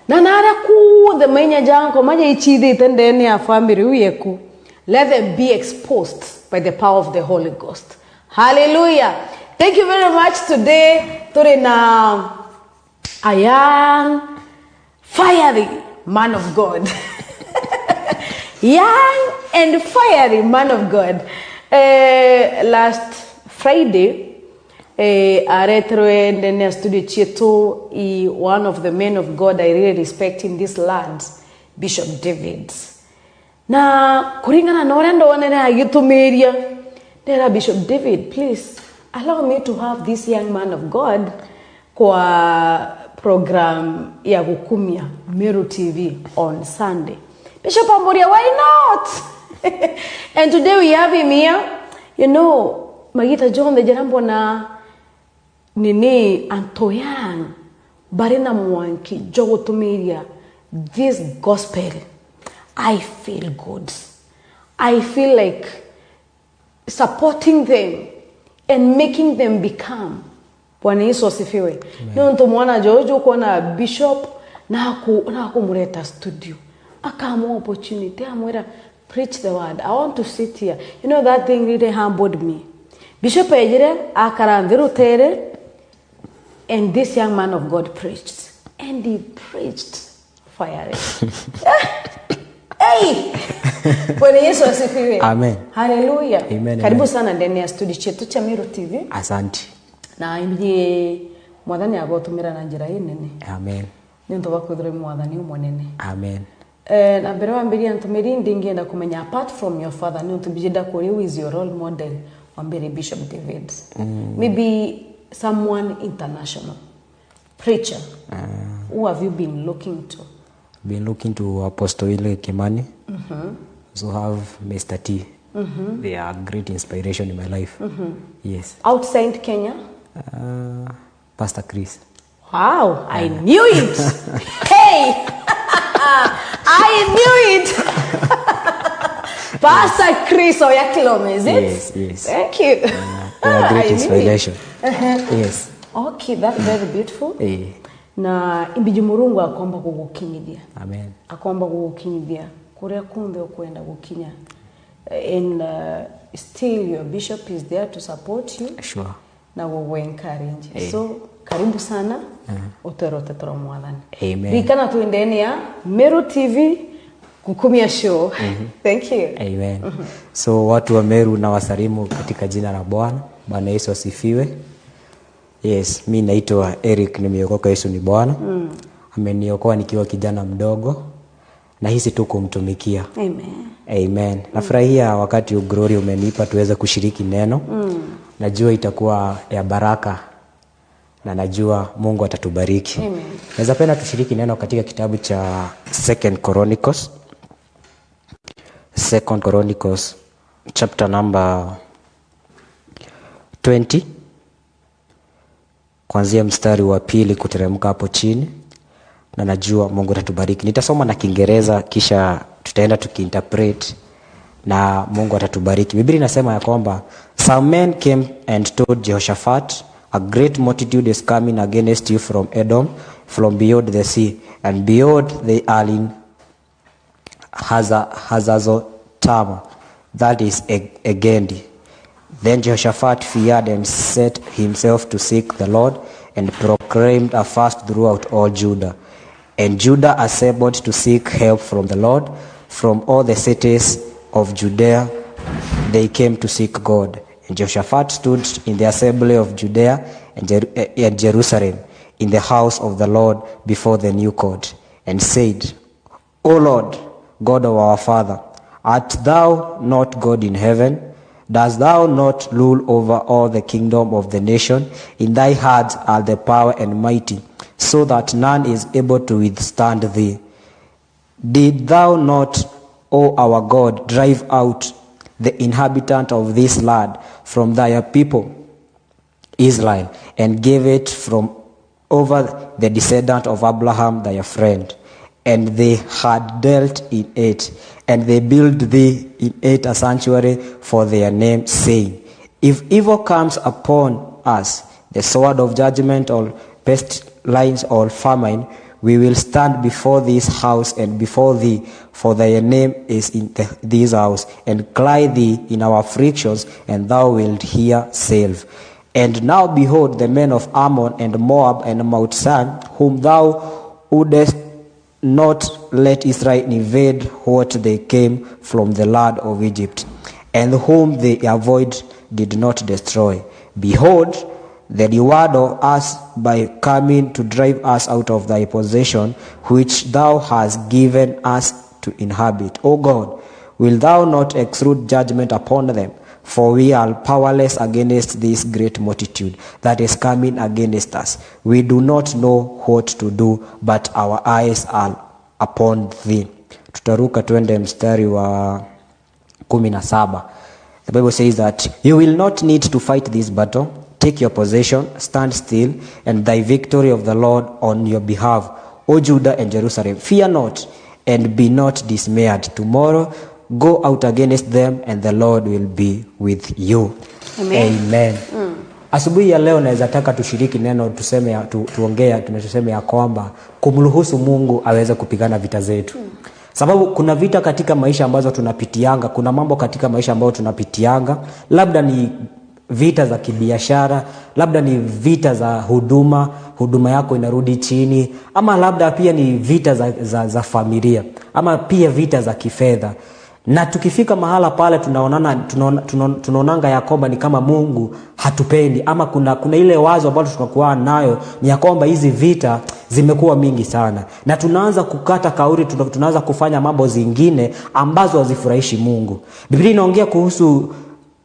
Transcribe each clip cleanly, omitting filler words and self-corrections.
Na nara ku the manya janko maja ichidi tendeni ya family uyeku. Let them be exposed by the power of the Holy Ghost. Hallelujah. Thank you very much today. Turina a young, fiery man of God. Young and fiery man of God. Last Friday, aretroe ndani ya studio chetu one of the men of God I really respect in this land, Bishop David. Na kuringana na orendo wanene agitumiria ndera Bishop David, please allow me to have this young man of God kwa program ya Gukumia Meru TV on Sunday. Bishop Amboria, why not? And today we have him here. You know, Magita John the Jarambo na nini Antoyan Barina Mwanki Jogo Tumiria. This gospel, I feel good. I feel like supporting them and making them become. Bwana Yesu asifiwe. Ndio ntumwana Jojo kuna Bishop na kumuleta studio. Akamu opportunity amwera preach the word. I want to sit here. You know, that thing really humbled me. Bishop ejire akarandiru tere, and this young man of God preached, and he preached fire. Hey, Bwana Yesu asifiwe. Amen. Hallelujah. Amen. Karibu sana ndani ya studio chetu cha Meru TV. Asante. Na imbiye mwadhani agotumira na njira nene. Amen. Ninto bakwithire mwadhani umonene. Amen. Na mbere wa mbere antumiri ndingienda kumenya apart from your father ni utubijida kuri who is your role model wa mbere Bishop David. Maybe someone international preacher. Who have you been looking to? Been looking to Apostle Ile Kimani. So have Mr. T. They are great inspiration in my life. Yes. Outside Kenya? Pastor Chris. Wow, I knew it. Hey! I knew it. Pastor Chris Oyakilome, is it? Yes, yes. Thank you. They are great inspiration. Yes. Okay, that's very beautiful. Na imbiji Murungu akomba kugukinyidia. Amen. Akomba kugukinyidia. Kuria kumbe okwenda gukinya. And still your bishop is there to support you. Sure. Na wewe encourage. So karibu sana. Uterote toro mwadhani. Amen. Bikana tuendeni ya Meru TV Gukumia show. Thank you. Amen. So watu wa Meru na wasalimu katika jina la Bwana. Bwana Yesu asifiwe. Yes, mimi naitwa Eric, nimeokoka, Yesu ni Bwana. Ameniokoa nikiwa kijana mdogo. Na hisi tu kumtumikia. Amen. Amen. Nafurahia wakati Glory umenipa tuweze kushiriki neno. Najua itakuwa ya baraka. Na najua Mungu atatubariki. Amen. Naweza penda tushiriki neno katika kitabu cha Second Chronicles chapter number 20 kuanzia mstari wa 2 kuteremka hapo chini, na najua Mungu atatubariki. Nitasoma na Kiingereza kisha tutaenda tukiinterpret na Mungu atatubariki. Biblia inasema ya kwamba some men came and told Jehoshaphat, a great multitude is coming against you from Edom, from beyond the sea, and beyond they are in Hazazotama, that is Engendi. Then Jehoshaphat feared and set himself to seek the Lord, and proclaimed a fast throughout all Judah. And Judah assembled to seek help from the Lord. From all the cities of Judea they came to seek God. And Jehoshaphat stood in the assembly of Judea and Jerusalem in the house of the Lord before the new court, and said, O Lord, God of our father, art thou not God in heaven? Dost thou not rule over all the kingdom of the nation? In thy hands are the power and mighty, so that none is able to withstand thee. Did thou not, O our God, drive out the inhabitant of this land from thy people Israel, and gave it from over the descendant of Abraham thy friend? And they had dealt in it, and they built thee in it a sanctuary for their name, saying, if evil comes upon us, the sword of judgment or pestilence or famine, we will stand before this house and before thee, for thy name is in this house, and cry thee in our afflictions, and thou wilt hear salve. And now behold, the men of Ammon and Moab and Mount Seir, whom thou wouldest not let Israel invade what they came from the land of Egypt, and whom they avoid did not destroy. Behold, the reward of us by coming to drive us out of thy possession, which thou hast given us to inhabit. O God, wilt thou not execute judgment upon them? For we are powerless against this great multitude that is coming against us. We do not know what to do, but our eyes are upon thee. Tutaruka twende mstari wa 17. The Bible says that you will not need to fight this battle. Take your possession, stand still, and thy victory of the Lord on your behalf, O Judah and Jerusalem. Fear not, and be not dismayed. Tomorrow go out against them, and the Lord will be with you. Amen. Amen. Asubuhi ya leo naweza taka tushiriki neno, tuseme tuongea tunachosema ya kwamba kumruhusu Mungu aweze kupigana vita zetu. Sababu kuna vita katika maisha ambazo tunapitianga, kuna mambo katika maisha ambayo tunapitianga, labda ni vita za kibiashara, labda ni vita za huduma yako inarudi chini, ama labda pia ni vita za familia, ama pia vita za kifedha. Na tukifika mahala pale tunaonanga ya kwamba ni kama Mungu hatupendi, ama kuna ile wazo ambalo tunakuwa nayo ni ya kwamba hizi vita zimekuwa mingi sana, na tunaanza kukata kauli, tunaanza kufanya mambo zingine ambazo hazifurahishi Mungu. Biblia inaongea kuhusu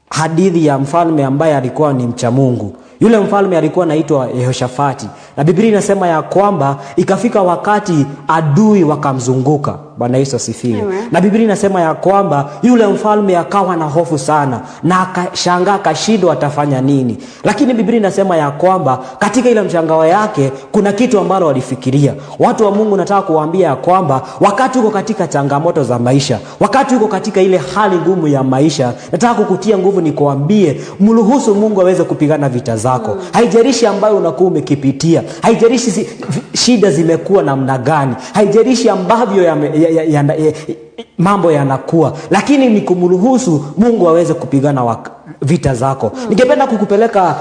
hadithi ya mfalme ambaye alikuwa ni mcha Mungu. Yule mfalme alikuwa anaitwa Yehoshafati, na Biblia inasema ya kwamba ikafika wakati adui wakamzunguka. Bwana Yesu asifiwe. Na Biblia inasema ya kwamba yule mfalme akawa na hofu sana, na akashangaa kashindwa atafanya nini. Lakini Biblia inasema ya kwamba katika ile mshangao yake kuna kitu ambalo walifikiria. Watu wa Mungu, nataka kuwaambia ya kwamba wakati uko katika changamoto za maisha, wakati uko katika ile hali ngumu ya maisha, nataka kukutia nguvu ni kuambie mruhusu Mungu aweze kupigana vita zako. Haijalishi ambayo unakuwa umekipitia, haijalishi shida zimekuwa namna gani, haijalishi ambavyo mambo yanakuwa, lakini ni kumruhusu Mungu aweze kupigana vita zako. Ningependa kukupeleka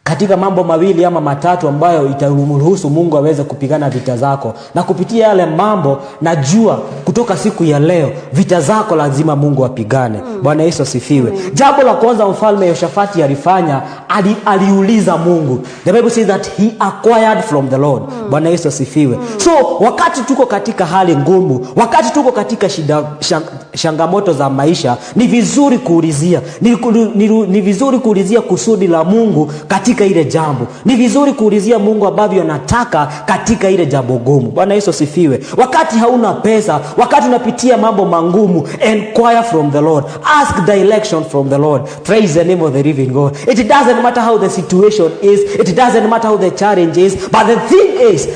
katika mambo mawili ama matatu ambayo itamruhusu Mungu aweze kupigana vita zako, na kupitia yale mambo najua kutoka siku ya leo vita zako lazima Mungu apigane. Bwana Yesu asifiwe. Jambo la kwanza mfalme Yehoshafati alifanya, aliuliza Mungu. The Bible says that he acquired from the Lord. Bwana Yesu asifiwe. So wakati tuko katika hali ngumu, wakati tuko katika changamoto za maisha, ni vizuri kuulizia, ni vizuri kuulizia kusudi la Mungu katika ile jambo. Ni vizuri kuulizia Mungu ambavyo anataka katika ile jambo gumu. Bwana Yesu asifiwe. Wakati hauna pesa, wakati unapitia mambo mangumu, inquire from the Lord. Ask direction from the Lord. Praise the name of the living God. It doesn't matter how the situation is, it doesn't matter how the challenge is, but the thing is,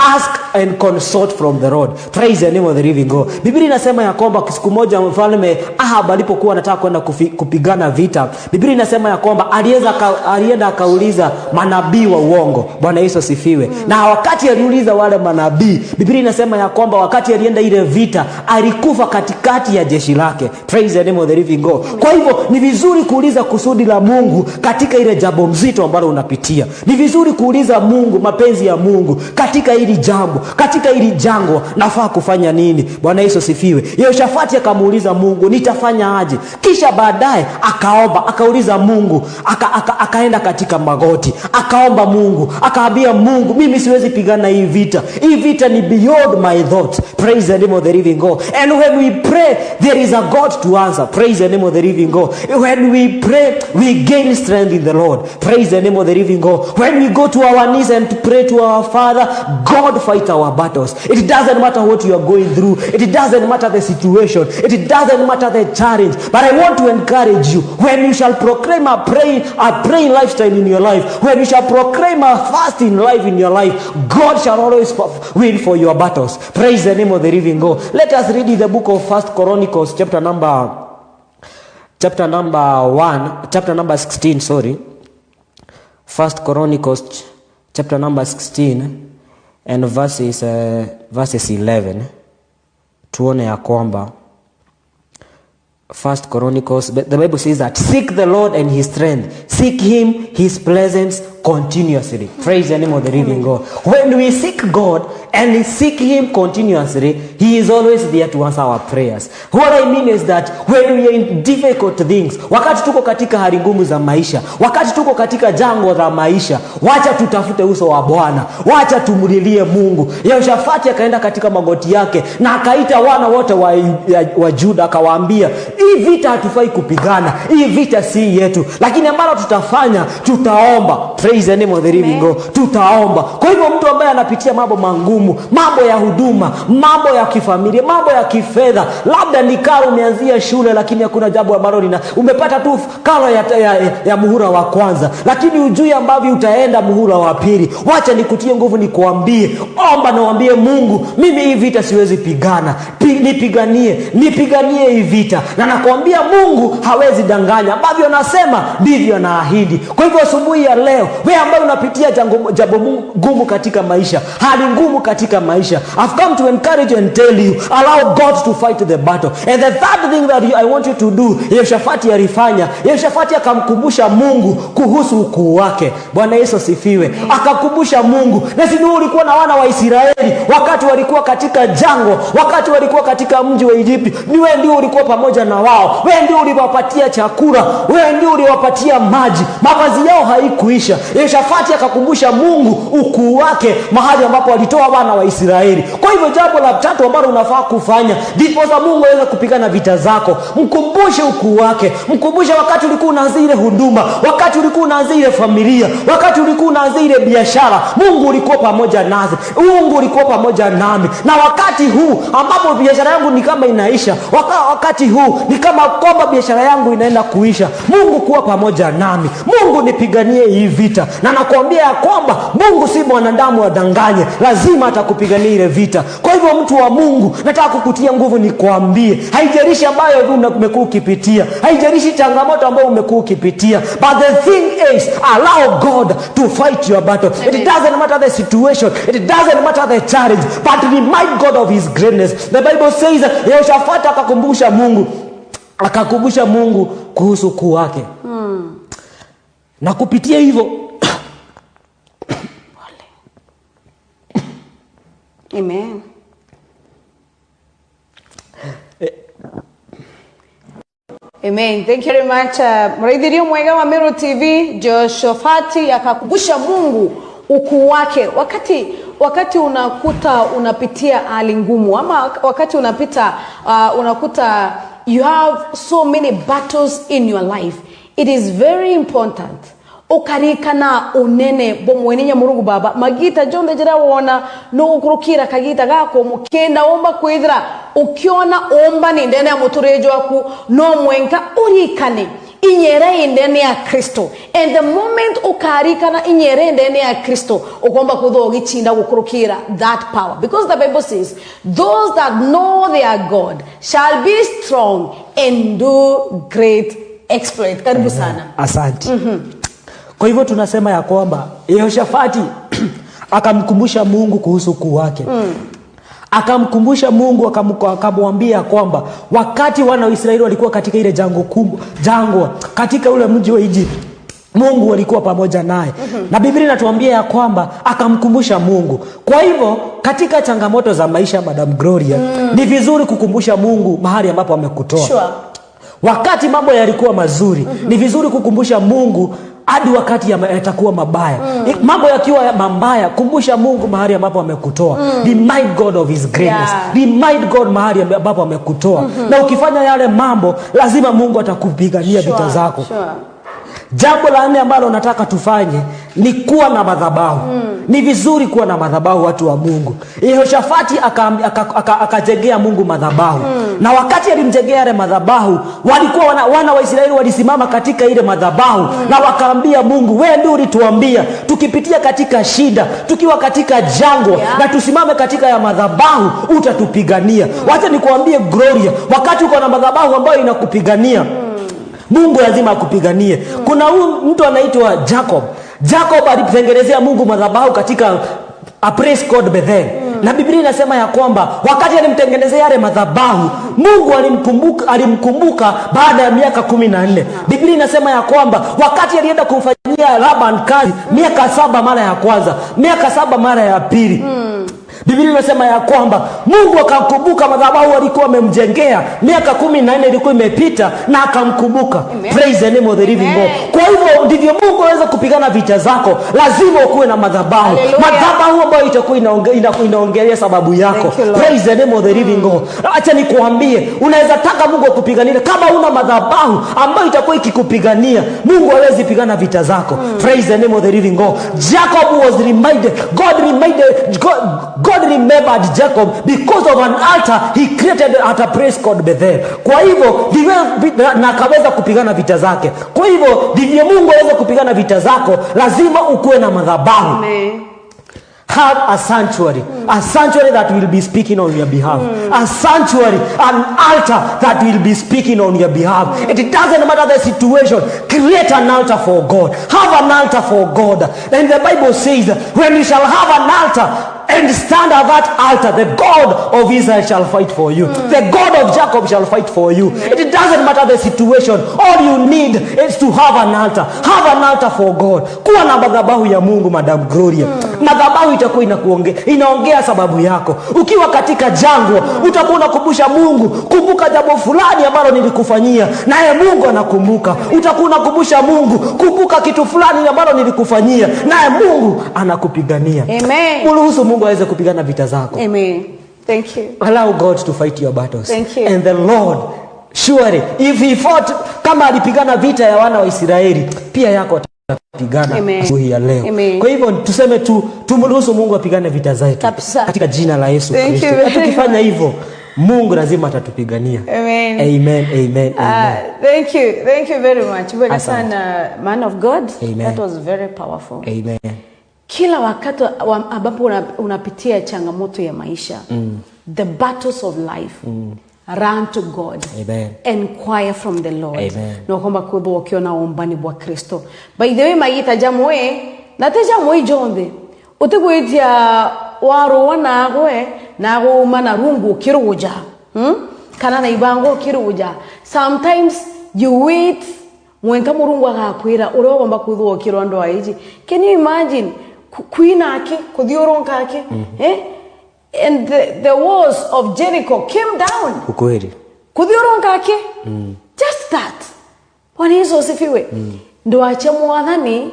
ask and consult from the Lord. Praise the name of the living God. Biblia inasema ya kwamba siku moja mfalme Ahab alipokuwa anataka kwenda kupigana vita, Biblia inasema ya kwamba alienda akauliza manabii wa uongo. Bwana Yesu asifiwe. Na wakati aliuliza wale manabii, Biblia inasema ya kwamba wakati alienda ile vita, alikufa katikati ya jeshi lake. Praise the name of the living God. Kwa hivyo ni vizuri kuuliza kusudi la Mungu katika ile jambo mzito ambalo unapitia. Ni vizuri kuuliza Mungu mapenzi ya Mungu katika hili jambo, katika hili jango nafaa kufanya nini. Bwana Yesu asifiwe. Yehoshafati akamuuliza Mungu, nitafanya aje? Kisha baadaye akaomba, akauliza Mungu, akaenda katika magoti, akaomba Mungu, akaambia Mungu, mimi siwezi pigana hii vita. Hii vita ni beyond my thoughts. Praise the name of the living God. And when we pray, there is a God to answer. Praise the name of the living God. When we pray, we gain strength in the Lord. Praise the name of the living God. When we go to our knees and pray to our Father, God fight our battles. It doesn't matter what you are going through. It doesn't matter the situation. It doesn't matter the challenge. But I want to encourage you, when you shall proclaim a praying lifestyle in your life, when you shall proclaim a fasting life in your life, God shall always win for your battles. Praise the name of the living God. Let us read in the book of 1 Chronicles chapter number 16, 1 Chronicles chapter number 16. And verses 11 tuone ya kwamba First Chronicles, the Bible says that seek the Lord and his strength, seek him, his presence continuously. Praise the name of the living God. When we seek God and seek him continuously, he is always there to answer our prayers. What I mean is that when we are in difficult things, wakati tuko katika hali ngumu za maisha, wakati tuko katika jangwa la maisha, wacha tutafute uso wa Bwana, wacha tumlilie Mungu. Yehoshafati akaenda katika magoti yake na akaita wana wote wa Juda, akawaambia, hii vita hatufai kupigana, hii vita si yetu, lakini ambalo tutafanya, tutaomba. Praise the name of the living God. Tutaomba. Kwa hivyo mtu ambaye anapitia mambo mangumu, mambo ya huduma, mambo ya kifamilia, mambo ya kifedha, labda ni karo umeanzia shule lakini hakuna jambo ambalo umepata tu karo ya muhula wa kwanza, lakini ujui ambavyo utaenda muhula wa pili. Wacha nikutie nguvu nikuambie, omba na uambie Mungu, mimi hii vita siwezi pigana, nipiganie hii vita. Na nakwambia Mungu hawezi danganya, ambavyo anasema ndivyo anaahidi. Kwa hivyo asubuhi ya leo, wewe ambaye unapitia jambo ngumu katika maisha, hali ngumu katika maisha, I've come to encourage you and tell you, allow God to fight the battle. And the third thing that I want you to do, Yehoshafati alifanya, Yehoshafati akamkumbusha Mungu kuhusu ukuu wake. Bwana Yesu asifiwe. Akakumbusha Mungu, na sisi ulikuwa na wana wa Israeli wakati walikuwa katika jangwa, wakati walikuwa katika mji wa Egypt, ni wewe ndio ulikuwa pamoja na wao, wewe ndio uliwapatia chakula, wewe ndio uliwapatia maji, mavazi yao haikuisha. Yehoshafati akakumbusha Mungu ukuu wake mahali ambapo walitoa wana wa Israeli. Kwa hivyo jambo la tatu ambalo unafaa kufanya ndipo Mungu aweze kupigana vita zako, mkumbushe ukuu wake. Mkumbushe wakati ulikuwa unaanza ile huduma, wakati ulikuwa unaanza ile familia, wakati ulikuwa unaanza ile biashara, Mungu ulikuwa pamoja nasi, Mungu ulikuwa pamoja nami. Na wakati huu ambapo biashara yangu ni kama inaisha, wakati huu ni kama kwamba biashara yangu inaenda kuisha, Mungu kuwa pamoja nami, Mungu nipiganie hii vita. Na nakwambia ya kwamba Mungu si mwanadamu adanganye, lazima atakupigania ile vita. Kwa hivyo mtu wa Mungu, nataka kukutia nguvu nikwambie, haijalishi ambayo umekuwa ukipitia, haijalishi changamoto ambayo umekuwa ukipitia, but the thing is, allow God to fight your battle. It doesn't matter the situation, it doesn't matter the challenge, but remind God of his greatness. The Bible says Yehoshafati akakumbusha Mungu kuhusu ukuu wake. Na kupitia hivyo Amen. Amen. Thank you very much. Mraidhirio mwega wa Meru TV, Yehoshafati akakumbusha Mungu ukuu wake. Wakati unapitia hali ngumu, ama wakati unakuta you have so many battles in your life, it is very important ukarikana unene bomwenenya murugu baba magita jonde jira wona no ukurukira kagita gako mukenda omba kwithira ukiona omba ni ndene ya muturejo waku no mwenka urikane inyere ndene ya Kristo. And the moment ukarikana inyere ndene ya Kristo ugomba kudhogichinda gukurukira that power, because the Bible says those that know their God shall be strong and do great exploit. Karibu sana. Asante. Kwa hivyo tunasema ya kwamba Yehoshafati akamkumbusha Mungu kuhusu ukuu wake. Akamkumbusha Mungu, akamwambia kwamba wakati wana wa Israeli walikuwa katika ile jangwa katika ule mji wa Egypt, Mungu alikuwa pamoja naye. Na Biblia inatuambia ya kwamba akamkumbusha Mungu. Kwa hivyo katika changamoto za maisha, Madam Gloria, ni vizuri kukumbusha Mungu mahali ambapo amekutoa. Sure. Wakati mambo yalikuwa mazuri, ni vizuri kukumbusha Mungu hadi wakati yatakuwa mabaya. Mambo yakiwa mabaya, kumbusha Mungu mahali ambapo amekutoa. Remind God of his greatness. Remind God mahali ambapo amekutoa. Na ukifanya yale mambo, lazima Mungu atakupigania vita zako. Sure. Jambo la nne ambalo nataka tufanye ni kuwa na madhabahu. Ni vizuri kuwa na madhabahu, watu wa Mungu. Yehoshafati akajengea Mungu madhabahu. Na wakati alimjengea yale madhabahu, walikuwa wana wa Israeli walisimama katika ile madhabahu na wakaambia Mungu, wewe ndio ulituambia tukipitia katika shida, tukiwa katika jangwa, na tusimame katika ya madhabahu, utatupigania. Wacha nikuambie Gloria, wakati uko na madhabahu ambayo inakupigania, Mungu lazima akupiganie. Kuna mtu anaitwa Jacob. Jacob alitengenezea Mungu madhabahu katika a praise God Bethel. Na Biblia inasema ya kwamba wakati alimtengenezea yale madhabahu, Mungu alimkumbuka baada ya miaka 14. Biblia inasema ya kwamba wakati alienda kumfanyia Laban kazi miaka 7 mara ya kwanza, miaka 7 mara ya pili, Biblia inasema ya kwamba Mungu akamkumbuka madhabahu alikuwa amemjengea. Miaka 14 ilikuwa imepita na akamkumbuka. Praise the name of the living God. Kwa hivyo ndivyo Mungu anaweza kupigana vita zako. Lazima ukuwe na madhabahu. Madhabahu ambayo itakuwa inaongelea sababu yako. Praise the name of the living God. Acha nikuambie, unaweza taka Mungu akupiganie. Kama una madhabahu ambayo itakuwa ikikupigania, Mungu hawezi pigana vita zako. Praise the name of the living God. Jacob was reminded, God remembered Jacob because of an altar he created at a place called Bethel. Kwa hivyo na akaweza kupigana vita zake. Kwa hivyo ndivyo Mungu aweza kupigana vita zako, lazima ukuwe na madhabahu. Amen. Have a sanctuary that will be speaking on your behalf. A sanctuary, an altar that will be speaking on your behalf. It doesn't matter the situation. Create an altar for God. Have an altar for God. And the Bible says, when you shall have an altar and stand at that altar, the God of Israel shall fight for you. The God of Jacob shall fight for you. It doesn't matter the situation. All you need is to have an altar. Have an altar for God. Kuwa na madhabahu ya Mungu, Madam Gloria. Madhabahu itakuwa inaongea sababu yako. Ukiwa katika jangwa, utakuwa unakumbusha Mungu, kumbuka jambo fulani ambalo nilikufanyia, naye Mungu anakumbuka. Utakuwa unakumbusha Mungu, kumbuka kitu fulani ambalo nilikufanyia, naye Mungu anakupigania. Amen. Uruhusu Mungu aweze kupigana vita zako. Amen. Thank you. Allow God to fight your battles. Thank you. And the Lord, surely, if he fought kama alipigana vita ya wana wa Israeli, pia yako atapigana asubuhi ya leo. Amen. Kwa hivyo tuseme tumruhusu Mungu apigane vita zetu katika jina la Yesu Kristo. Tukifanya hivyo, Mungu lazima atatupigania. Amen. Amen. Amen. Amen. Thank you very much. Well, son, man of God. Amen. That was very powerful. Amen. Kila wakati ambapo unapitia changamoto ya maisha, the battles of life, run to God. Amen. Inquire from the Lord. Amen. No kwamba kubo ukiona ombani bwa Kristo. By the way, magita jamwe na te jamwe jonde utegwetia waro wanagwe nago mana rungu kiruja kana na ibango kiruja. Sometimes you wait mwenka murungu akakwira uro kwamba kubo kirondo aiji. Can you imagine kuina ake kudioronka ake and the walls of Jericho came down. Ukweli. Kudioronka ake just that. Bwana Yesu asifiwe. Ndo acha mwathani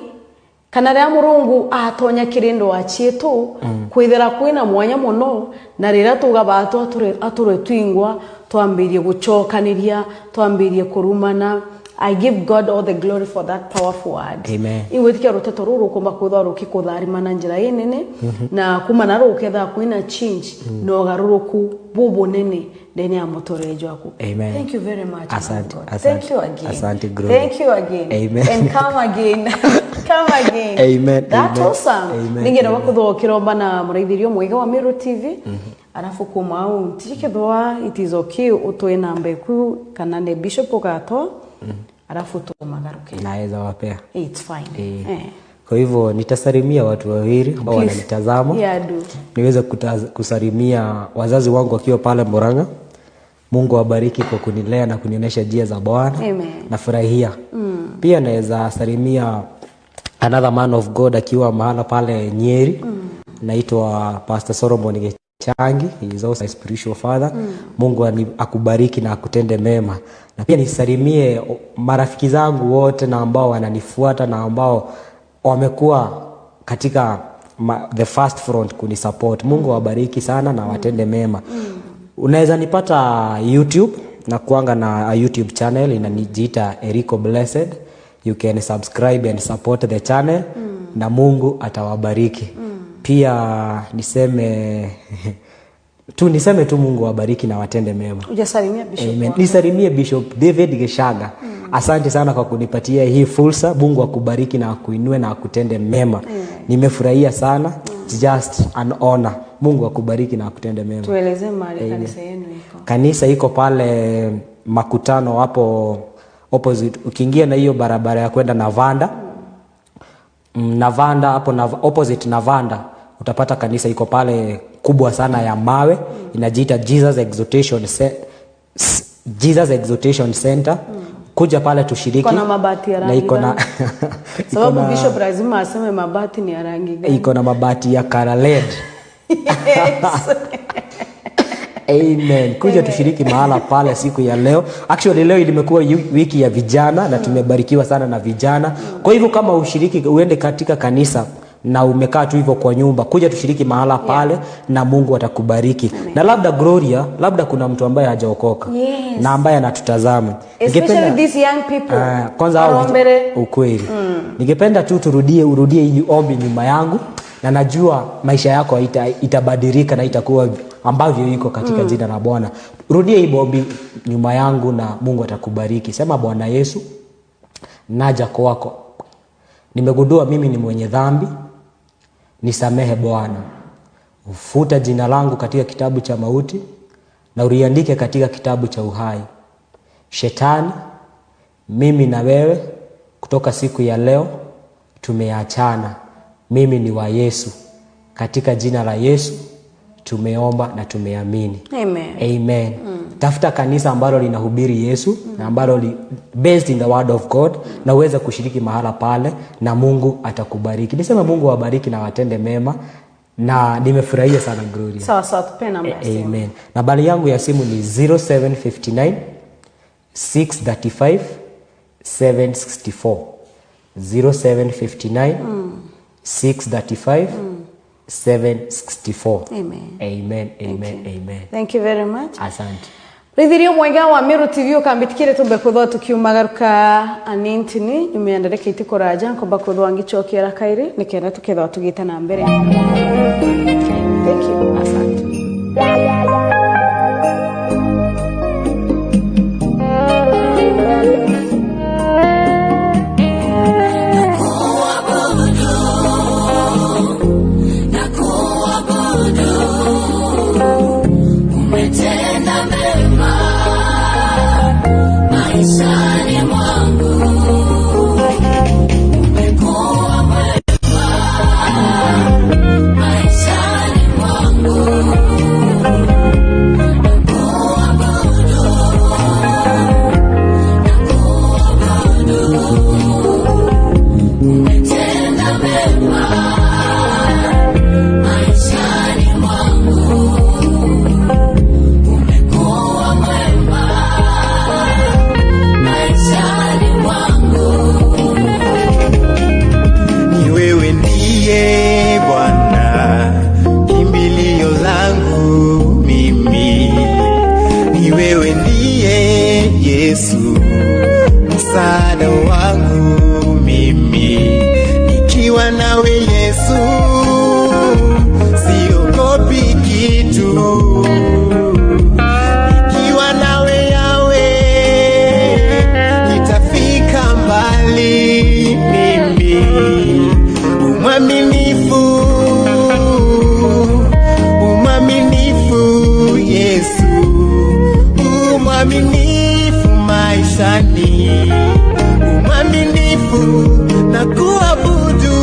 kana ria murungu atonya kirindo achietu kwithera kwina mwanya muno na rira tugabatu ature twingwa twambirie guchokaniria twambirie kurumana. I give God all the glory for that powerful word. Amen. Ingwetikia roteto ruru komba kutharo kikuthari mananjira yenene na kumana ruketha kwina change no garuruku bubu nene ndeni ya motorejo wako. Amen. Thank you very much. Asante. Thank you again. Asante guru. Thank you again. Amen. And come again. Come again. Amen. That's Amen. awesome. Ningera wakuthokira bana muraithirio mwega wa Miro TV. Arafu kumau tikithwa it is okay utwe namba ku kana ne bishop ugato. Arafu tumagaruke. Naweza wapea. It's fine. Kwa hivyo nitasalimia watu wawili ambao wananitazama. Yeah, do. Niweze kusalimia wazazi wangu wakiwa pale Murang'a. Mungu awabariki kwa kunilea na kunionyesha njia za Bwana. Amen. Nafurahia. Pia naweza salimia another man of God akiwa mahala pale Nyeri. Naitwa Pastor Solomon Changi. He is also a spiritual father. Mungu akubariki na akutende mema. Na pia nisalimie marafiki zangu wote na ambao wananifuata na ambao wamekuwa katika the first front kunisupport. Mungu awabariki sana na watende mema. Unaweza nipata YouTube na kuanga na a YouTube channel inanijiita Eriko Blessed. You can subscribe and support the channel na Mungu atawabariki. Pia niseme tu Mungu awabariki na watende mema. Ujasalimia Bishop. Amen. Nisalimie Bishop David Geshaga. Asante sana kwa kunipatia hii fursa. Mungu akubariki na akuinue na akutende mema. Nimefurahia sana. It's just an honor. Mungu akubariki na akutende mema. Tueleze mahali kanisa yenu iko. Kanisa iko pale Makutano hapo opposite. Ukiingia na hiyo barabara ya kwenda Navanda. Navanda hapo opposite Navanda. utapata kanisa iko pale kubwa sana ya mawe, inajiita Jesus Exhortation Center. Kuja pale tushiriki. Iko na mabati ya rangi. Na iko na sababu Bishop lazima aseme mabati ni ya rangi gani. Iko na mabati ya color red. Yes. Amen. Kuja tushiriki mahala pale siku ya leo. Actually leo ilimekuwa wiki ya vijana na tumebarikiwa sana na vijana. Kwa hivyo kama ushiriki uende katika kanisa na umekaa tu hivyo kwa nyumba, kuja tushiriki mahala pale na Mungu atakubariki. Amen. Na labda Gloria, labda kuna mtu ambaye hajaokoka na ambaye anatutazama. Especially these young people. Kwanza hao ukweli. Ningependa tu urudie hii ombi nyuma yangu, na najua maisha yako itabadilika na itakuwa ambavyo iko katika jina la Bwana. Rudia hii ombi nyuma yangu na Mungu atakubariki. Sema: Bwana Yesu, naja kwako. Nimegundua mimi ni mwenye dhambi. Nisamehe Bwana. Ufuta jina langu katika kitabu cha mauti na uliandike katika kitabu cha uhai. Shetani, mimi na wewe kutoka siku ya leo tumeachana. Mimi ni wa Yesu. Katika jina la Yesu tumeomba na tumeamini. Amen. Amen. Tafuta kanisa ambalo linahubiri Yesu na ambalo based in the word of God, na uweze kushiriki mahala pale na Mungu atakubariki. Nisema Mungu awabariki na watende mema, na nimefurahia sana Gloria. Sawa, tupe namba ya simu. Amen. Nambari yangu ya simu ni 0759 635 764. 0759 635 764. Amen. Amen. Amen. Amen. Thank you very much. Asante. Rithirio mwega wa Miru TV ukambitikire tumbe kuthwa tukiumagaruka anintini nyumiandareke itikuraja komba kuthwa ngichokera kairi nikenda tukithwa tugita na mbere. Thank you. Asante. Umaminifu maishani, umaminifu na kuabudu